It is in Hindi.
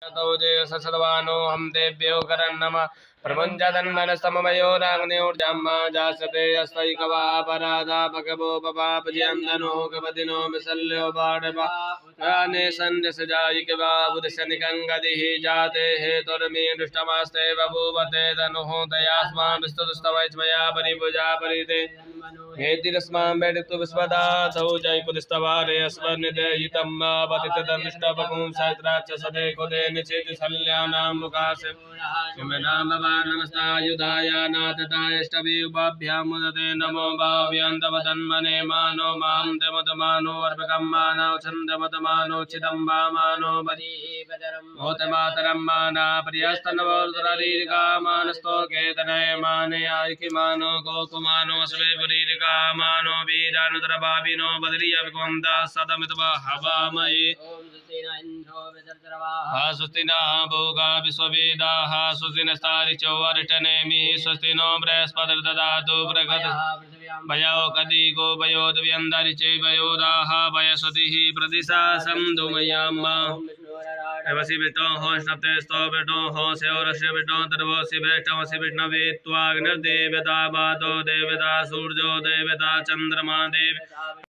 तौ जय ससर्वानो हम देव्यो करन्नम प्रपञ्चतन्मनस्तममयोराग्निर्जाम्मा जासते यस्तैकवा अपराधा भगवो पपापजयं धनो गवदिनो मिसल्यो बाडवा गाने सन्ध्यसजायिकवा बुधशनिकङ्गदिः जाते हेतुर्मी दुष्टमास्ते बभूवते धनुः दयास्मान् विस्तुस्तवैस्मया परिभुजा परिते हेतिरस्मां वेदितु विश्वदातौ जयकुदिस्तवारे अस्मन्निदयितं पतितदनुष्टपकुं सहस्राच्च सदे कुदे निचेति सल्यानां मुखासे नमस्तायुधाय नाथतायष्टवियुभाभ्यां मुदते नमो भाव्यन्तवदन्मने मानो मां दमतमानो अर्भकं मानव छन्दमतमानो चिदम्बामानो भोतमातरं माना प्रियस्तनवोदरीरिका मानस्तो केतनय माने आयिकिमानो गोकुमानो स्वे पुरीरिका मानो वीरानुद्रभाविनो बदरीयविकुन्दा सदमितवा हवामये स्वस्ति न भोगा विश्ववेदाः स्वस्ति नस्तारिचो अर्टनेमि स्वस्ति नो बृहस्पतिर्ददातु प्रगत भयो कदिको वयोद्व्यन्दरिचे वयोदाः वयस्वतिः प्रतिशासं दुमयाम्मा वसि विष्णो हो स्नप्ते स्तो विष्णो हो स्योरस्य विष्णो तर्वसि वैष्णवसि विष्णवे त्वाग्निर्देवता वातो देवता सूर्यो देवता चन्द्रमा देव